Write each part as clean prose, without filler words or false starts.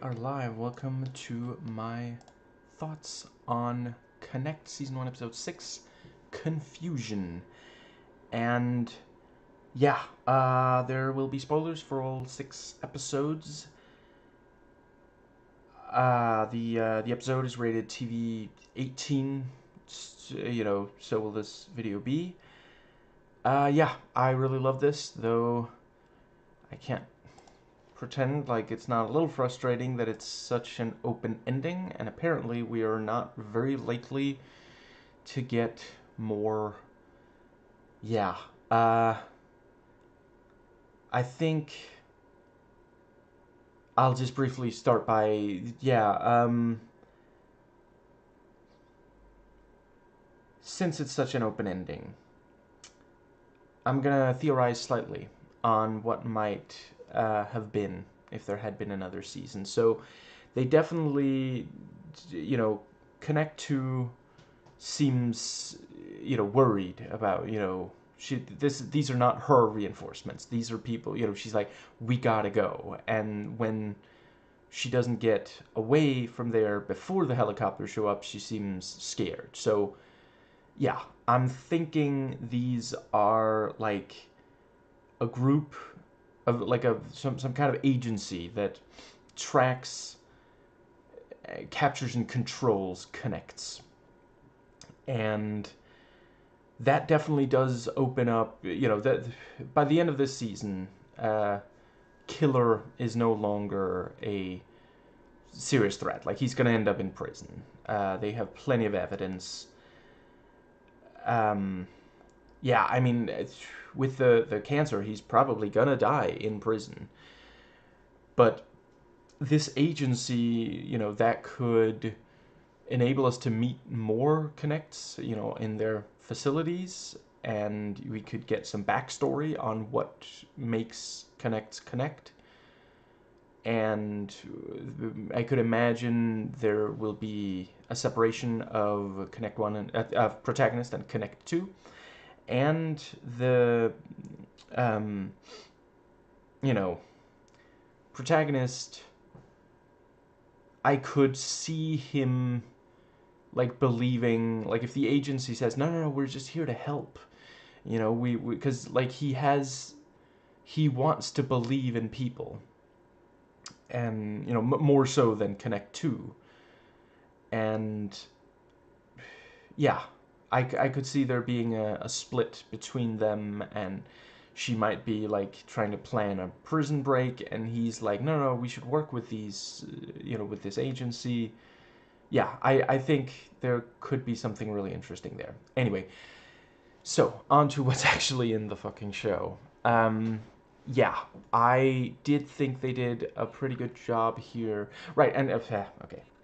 Are live. Welcome to my thoughts on Connect Season 1, Episode 6, Confusion. And yeah, there will be spoilers for all 6 episodes. The episode is rated TV 18, so will this video be. Yeah, I really love this, though I can't pretend like it's not a little frustrating that it's such an open ending, and apparently we are not very likely to get more. Yeah, I think I'll just briefly start by, since it's such an open ending, I'm gonna theorize slightly on what might have been if there had been another season. So they definitely, you know, connect to seems worried about these are not her reinforcements. These are people, she's like, we gotta go. And when she doesn't get away from there before the helicopters show up, she seems scared. So yeah, I'm thinking these are like a group of like some kind of agency that tracks, captures and controls connects. And that definitely does open up, that by the end of this season, Killer is no longer a serious threat. Like, he's going to end up in prison. They have plenty of evidence. Um, yeah, I mean, with the cancer, he's probably going to die in prison. But this agency, that could enable us to meet more connects, in their facilities, and we could get some backstory on what makes connects connect. And I could imagine there will be a separation of Connect 1 and Protagonist and Connect 2, and the um, you know Protagonist. I could see him like believing, like, if the agency says no, no, no, we're just here to help, we because like he wants to believe in people, and more so than Connect 2. And yeah, I could see there being a split between them, and she might be like trying to plan a prison break, and he's like, no, no, we should work with these, with this agency. Yeah, I think there could be something really interesting there. Anyway, so on to what's actually in the fucking show. Yeah, I did think they did a pretty good job here. Right, and okay,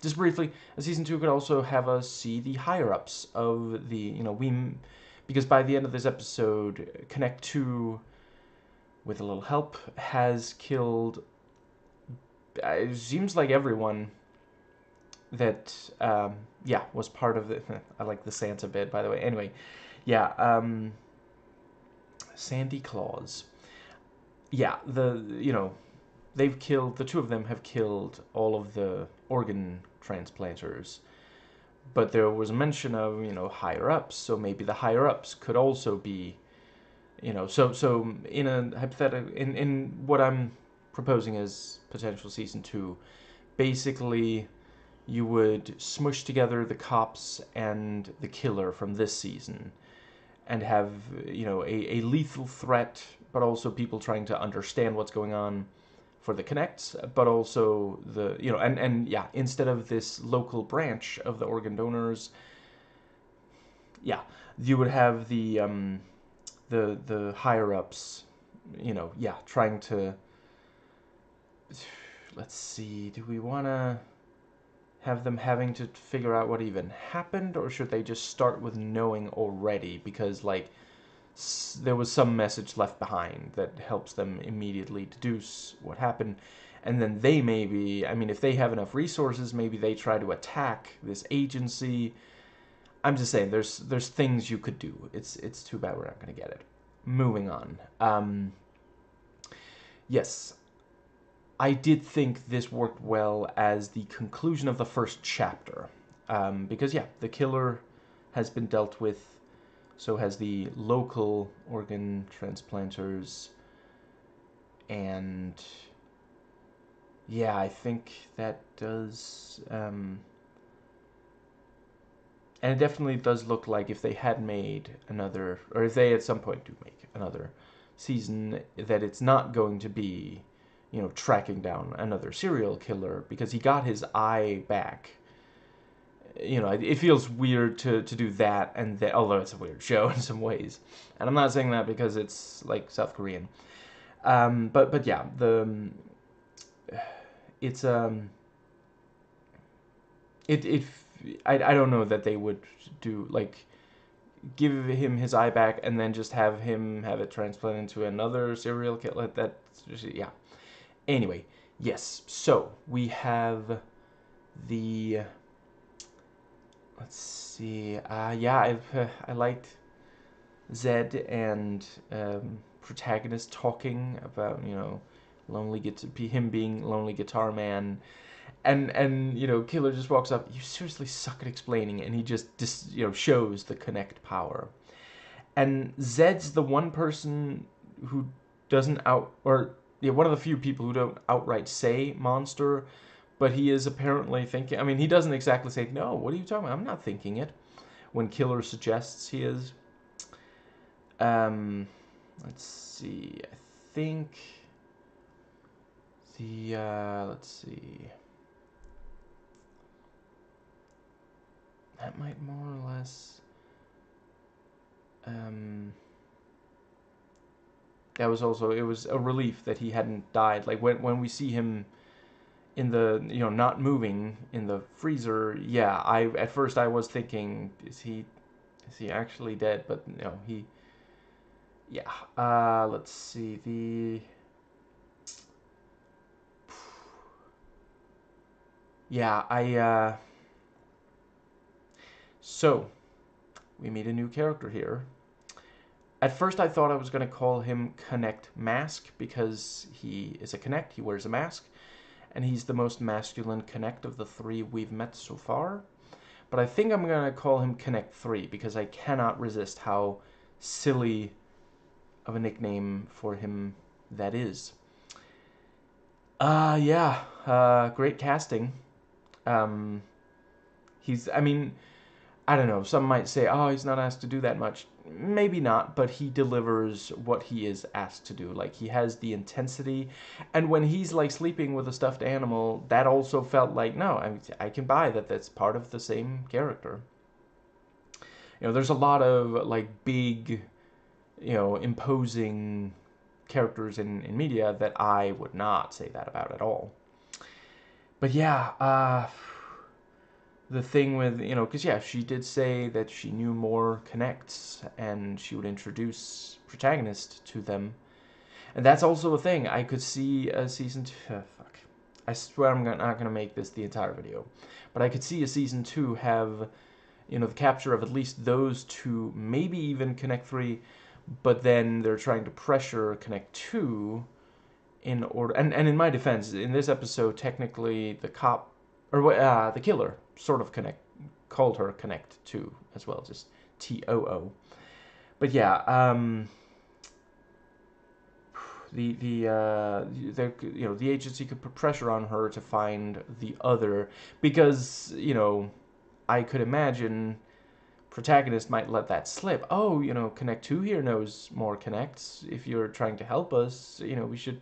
just briefly, season 2 could also have us see the higher ups of the, because by the end of this episode, Connect 2, with a little help, has killed. It seems like everyone that, was part of it. I like the Santa bit, by the way. Anyway, yeah, Sandy Claus. Yeah, they've killed, the two of them have killed all of the organ transplanters. But there was a mention of, higher ups, so maybe the higher ups could also be, so in a hypothetical, in what I'm proposing as potential season 2, basically you would smush together the cops and the killer from this season and have, a lethal threat, but also people trying to understand what's going on for the connects, but also the, and yeah, instead of this local branch of the organ donors, yeah, you would have the higher ups, yeah, trying to, let's see, do we want to have them having to figure out what even happened, or should they just start with knowing already, because like there was some message left behind that helps them immediately deduce what happened, and then they maybe, I mean, if they have enough resources, maybe they try to attack this agency. I'm just saying, there's things you could do. It's too bad we're not going to get it. Moving on. Yes, I did think this worked well as the conclusion of the first chapter. Because, yeah, the killer has been dealt with, so has the local organ transplanters, and yeah, I think that does, and it definitely does look like if they had made another, or if they at some point do make another season, that it's not going to be, tracking down another serial killer, because he got his eye back. It feels weird to do that, and then, although it's a weird show in some ways, and I'm not saying that because it's like South Korean, but yeah, it's it I don't know that they would do like give him his eye back and then just have him have it transplanted into another serial killer. Yeah. Anyway, yes. So we have the. Let's see. Yeah, I liked Zed and protagonist talking about him being lonely guitar man, and Killer just walks up. You seriously suck at explaining, and he just shows the connect power. And Zed's the one person who doesn't one of the few people who don't outright say monster, but he is apparently thinking. I mean, he doesn't exactly say no. What are you talking about? I'm not thinking it. When Killer suggests he is. Um, let's see. I think let's see. That might more or less. That was also, it was a relief that he hadn't died. Like when we see him in the not moving in the freezer. Yeah, at first I was thinking, is he actually dead? But no, he. Yeah. Let's see the. Yeah, So, we meet a new character here. At first, I thought I was going to call him Connect Mask because he is a Connect. He wears a mask, and he's the most masculine Connect of the three we've met so far. But I think I'm going to call him Connect 3 because I cannot resist how silly of a nickname for him that is. Yeah, great casting. I mean, I don't know, some might say, oh, he's not asked to do that much. Maybe not, but he delivers what he is asked to do. Like, he has the intensity, and when he's, like, sleeping with a stuffed animal, that also felt like, no, I can buy that that's part of the same character. There's a lot of, like, big, imposing characters in media that I would not say that about at all. But yeah, the thing with, because yeah, she did say that she knew more Connects and she would introduce protagonist to them. And that's also a thing. I could see a season 2. Fuck. I swear I'm not going to make this the entire video. But I could see a season 2 have, the capture of at least those two, maybe even Connect 3, but then they're trying to pressure Connect 2 in order. And in my defense, in this episode, technically the cop, or the killer, sort of called her Connect 2 as well, just TOO. But yeah, the agency could put pressure on her to find the other, because I could imagine protagonist might let that slip. Oh, Connect 2 here knows more Connects. If you're trying to help us, we should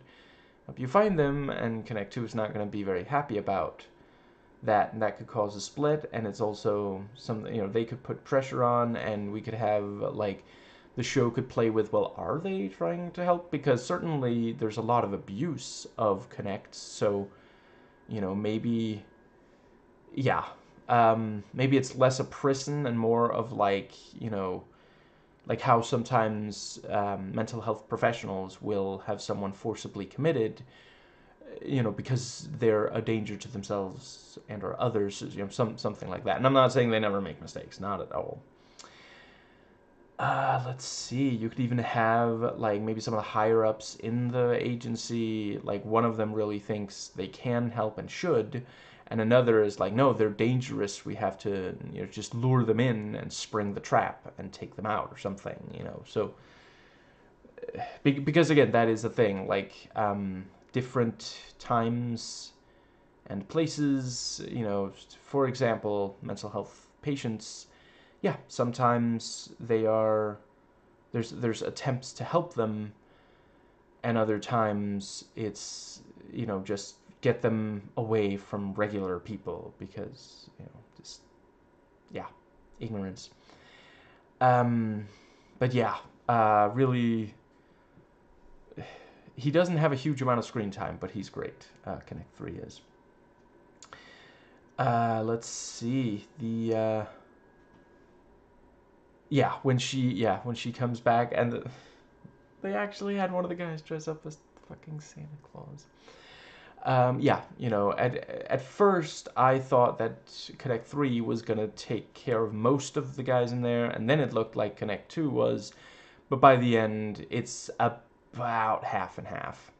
help you find them. And Connect 2 is not going to be very happy about that, and that could cause a split. And it's also something, they could put pressure on, and we could have, like, the show could play with, well, are they trying to help? Because certainly there's a lot of abuse of Connects, so, maybe, yeah, maybe it's less a prison and more of, like, like how sometimes mental health professionals will have someone forcibly committed, because they're a danger to themselves and or others, something like that. And I'm not saying they never make mistakes, not at all. Let's see. You could even have like maybe some of the higher ups in the agency. Like one of them really thinks they can help and should, and another is like, no, they're dangerous. We have to, just lure them in and spring the trap and take them out or something. So because again, that is the thing. Like different times and places. For example, mental health patients. Yeah, sometimes they are there's attempts to help them, and other times it's just get them away from regular people because just yeah, ignorance. Um, but yeah, really, he doesn't have a huge amount of screen time, but he's great. Connect 3 is. Let's see the. When she comes back, and they actually had one of the guys dress up as fucking Santa Claus. At first I thought that Connect 3 was gonna take care of most of the guys in there, and then it looked like Connect 2 was, but by the end it's about half and half.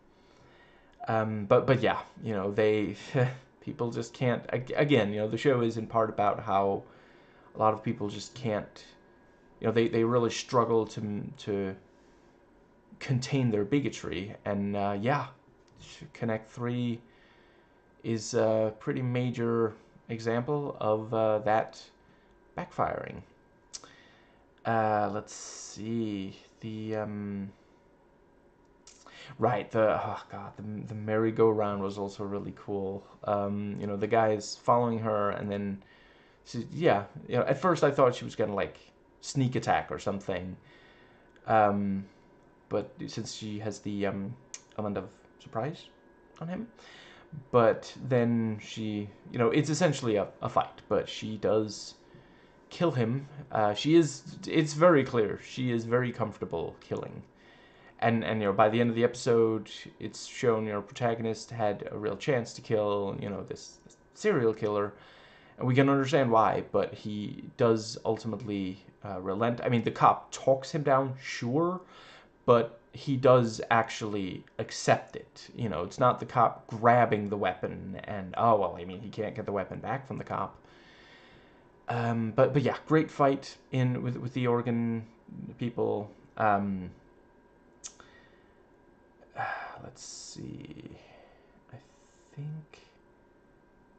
But yeah, they people just can't. Again, the show is in part about how a lot of people just can't. They really struggle to contain their bigotry, and Connect 3 is a pretty major example of that backfiring. Let's see the right the merry-go-round was also really cool. The guy is following her, and then at first I thought she was gonna like sneak attack or something. But since she has the element of surprise on him, but then it's essentially a fight, but she does kill him. It's very clear, she is very comfortable killing. And by the end of the episode, it's shown protagonist had a real chance to kill, this serial killer, and we can understand why, but he does ultimately relent. I mean, the cop talks him down, sure, but he does actually accept it. It's not the cop grabbing the weapon and, oh, well, I mean, he can't get the weapon back from the cop. But yeah, great fight with the Oregon people. Let's see. I think.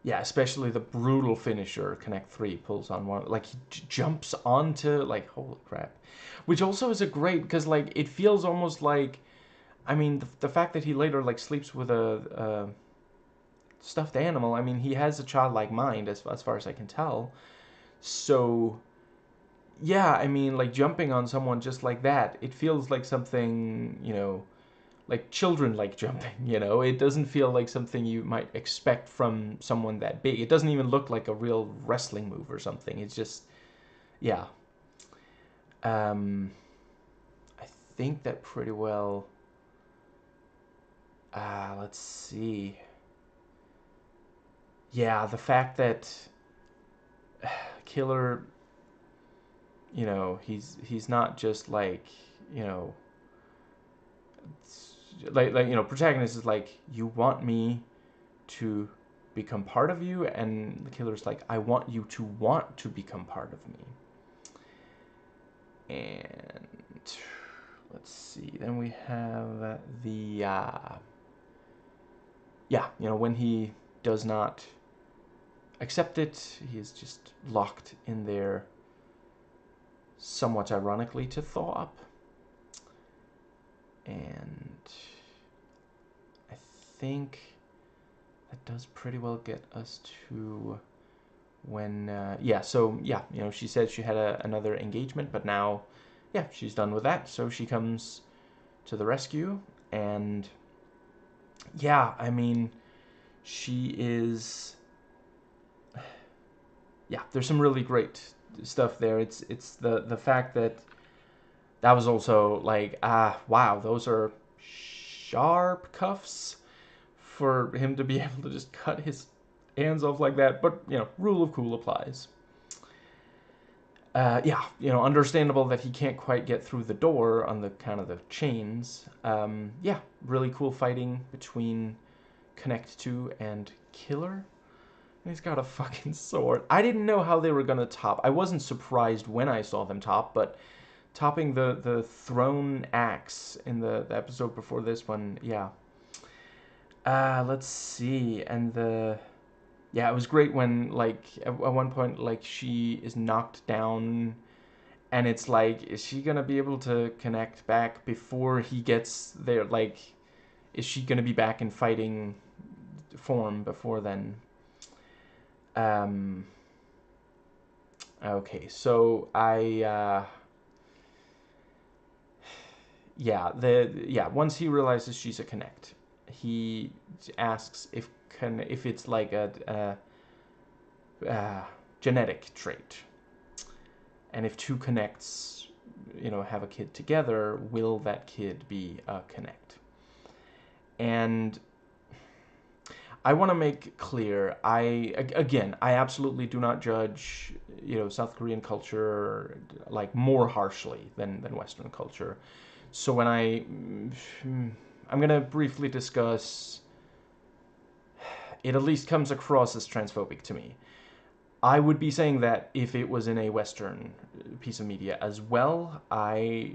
Yeah, especially the brutal finisher Connect 3 pulls on one. Like, he jumps onto, like, holy crap. Which also is a great, because, like, it feels almost like, I mean, the fact that he later, like, sleeps with a stuffed animal, I mean, he has a childlike mind, as far as I can tell. So, yeah, I mean, like, jumping on someone just like that, it feels like something, like children like jumping, it doesn't feel like something you might expect from someone that big. It doesn't even look like a real wrestling move or something. It's just, yeah. I think that pretty well. Let's see. Yeah, the fact that Killer, he's not just like, protagonist is like, you want me to become part of you, and the killer's like, I want you to want to become part of me. And let's see, then we have the when he does not accept it, he is just locked in there, somewhat ironically, to thaw up. And I think that does pretty well get us to when, she said she had another engagement, but now, she's done with that. So she comes to the rescue, and I mean, she is, there's some really great stuff there. It's the fact that was also like, wow, those are sharp cuffs for him to be able to just cut his hands off like that. But, rule of cool applies. Yeah, understandable that he can't quite get through the door on the kind of the chains. Yeah, really cool fighting between Connect 2 and Killer. He's got a fucking sword. I didn't know how they were gonna top. I wasn't surprised when I saw them top, but topping the thrown axe in the episode before this one, yeah. Let's see, and yeah, it was great when like at one point like she is knocked down, and it's like, is she gonna be able to connect back before he gets there? Like, is she gonna be back in fighting form before then? Um. Okay, so yeah, once he realizes she's a connect, he asks if it's like a genetic trait, and if two connects, have a kid together, will that kid be a connect? And I want to make clear, I absolutely do not judge, South Korean culture like more harshly than Western culture. So when I'm gonna briefly discuss, it at least comes across as transphobic to me. I would be saying that if it was in a Western piece of media as well. I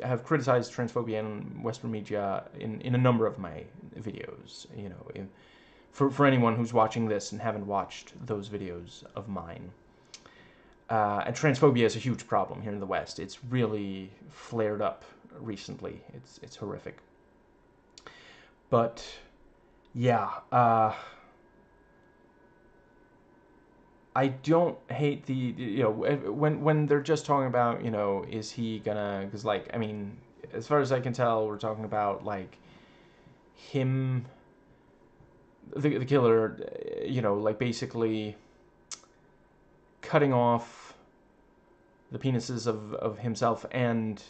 have criticized transphobia in Western media in a number of my videos. For anyone who's watching this and haven't watched those videos of mine. And transphobia is a huge problem here in the West. It's really flared up recently. It's horrific. But yeah, I don't hate the when they're just talking about is he gonna, because like I mean, as far as I can tell, we're talking about like him, the killer, like basically cutting off the penises of himself and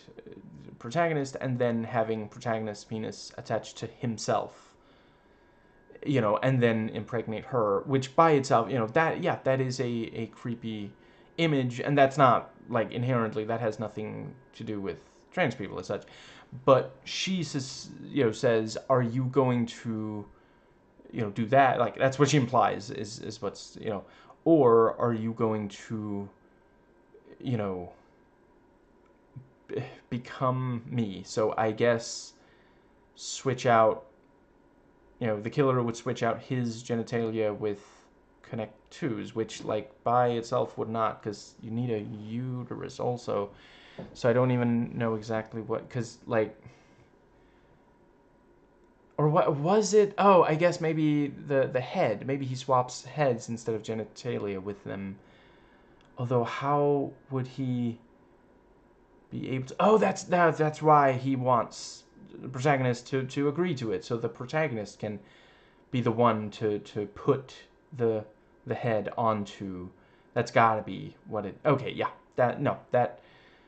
protagonist, and then having protagonist's penis attached to himself, and then impregnate her, which by itself, that is a creepy image, and that's not like inherently, that has nothing to do with trans people as such. But she says, are you going to, do that? Like, that's what she implies is what's, or are you going to, you know, become me? So I guess switch out, the killer would switch out his genitalia with Connect 2's, which like by itself would not, because you need a uterus also. So I don't even know exactly what, because like, or what was it? Oh, I guess maybe the head. Maybe he swaps heads instead of genitalia with them. Although how would he be able to? Oh, that's why he wants the protagonist to agree to it, so the protagonist can be the one to put the head onto. That's gotta be what it. Okay, yeah, that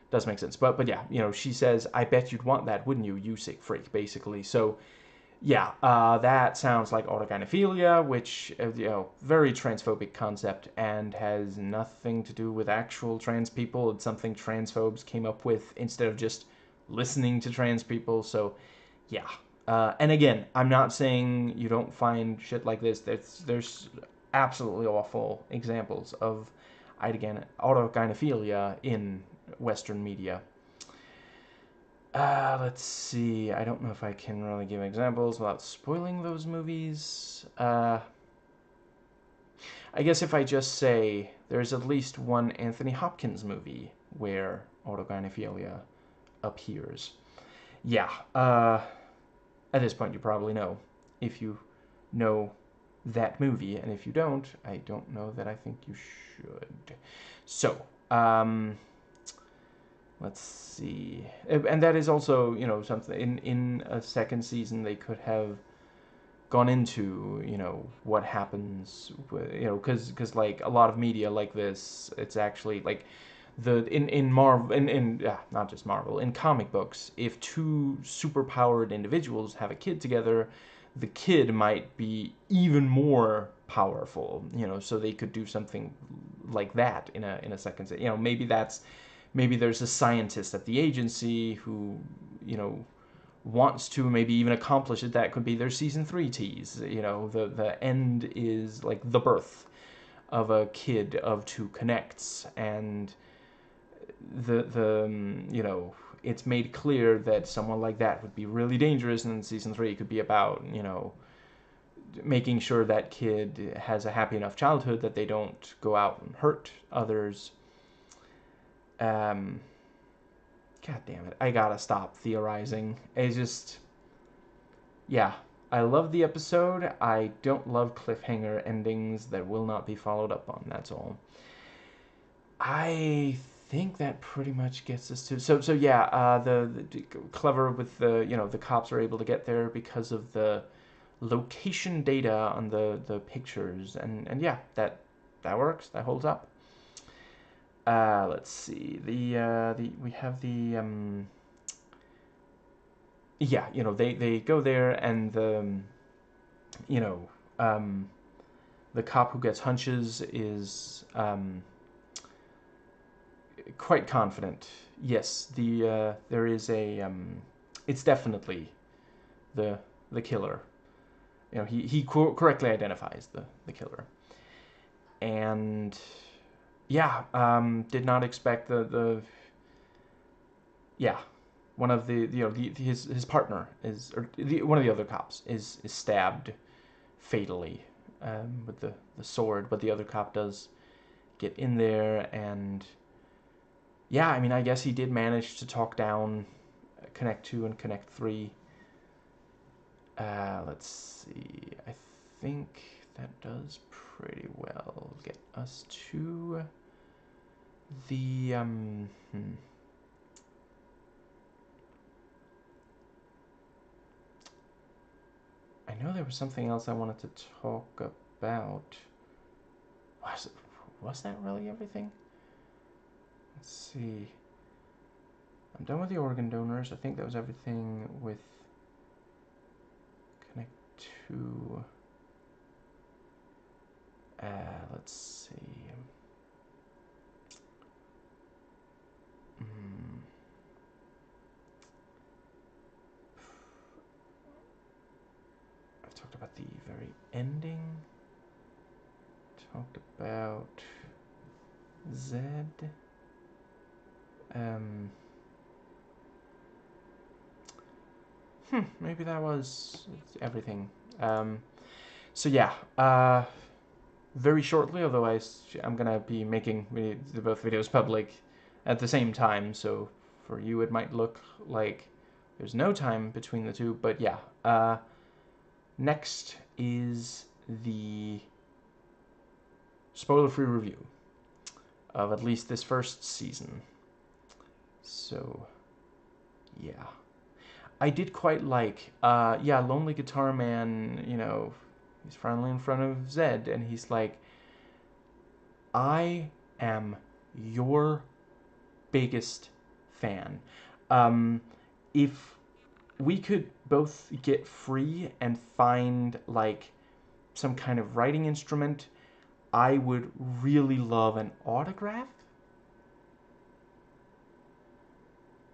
does make sense. But yeah, she says, I bet you'd want that, wouldn't you, you sick freak, basically. So yeah, that sounds like autogynephilia, which, very transphobic concept and has nothing to do with actual trans people. It's something transphobes came up with instead of just listening to trans people. So yeah. And again, I'm not saying you don't find shit like this. There's absolutely awful examples of autogynephilia in Western media. Let's see. I don't know if I can really give examples without spoiling those movies. I guess if I just say there's at least one Anthony Hopkins movie where autogynephilia appears. Yeah. At this point, you probably know if you know that movie, and if you don't, I don't know that I think you should. So, let's see. And that is also, something in a second season they could have gone into, what happens, because like a lot of media like this, it's actually like in Marvel, in not just Marvel, in comic books, if two superpowered individuals have a kid together, the kid might be even more powerful, so they could do something like that in a second. You know, maybe there's a scientist at the agency who, you know, wants to maybe even accomplish it. That could be their season 3 tease. You know, the end is like the birth of a kid of two connects, and the you know, it's made clear that someone like that would be really dangerous, and season 3 could be about, you know, making sure that kid has a happy enough childhood that they don't go out and hurt others. God damn it, I gotta stop theorizing. It's just, yeah, I love the episode. I don't love cliffhanger endings that will not be followed up on. That's all. I think that pretty much gets us to so yeah. The clever with the, you know, the cops are able to get there because of the location data on the pictures, and yeah, that works. That holds up. Let's see, the we have the yeah, you know, they go there, and the you know, the cop who gets hunches is quite confident. Yes, there is a it's definitely the killer. You know, he correctly identifies the killer, and yeah, did not expect the yeah, one of the, you know, his partner is, or one of the other cops is stabbed fatally with the sword, but the other cop does get in there, and yeah, I mean, I guess he did manage to talk down Connect 2 and Connect 3. Let's see, I think that does pretty well get us to the I know there was something else I wanted to talk about. Was that really everything? Let's see. I'm done with the organ donors. I think that was everything with Connect 2. Let's see. I've talked about the very ending. Talked about Zed. Maybe that was everything. So yeah, very shortly, although I'm gonna be making both videos public at the same time, so for you it might look like there's no time between the two, but yeah. Next is the spoiler-free review of at least this first season. So, yeah. I did quite like, yeah, Lonely Guitar Man, you know, he's finally in front of Zed, and he's like, I am your biggest fan. If we could both get free and find, like, some kind of writing instrument, I would really love an autograph.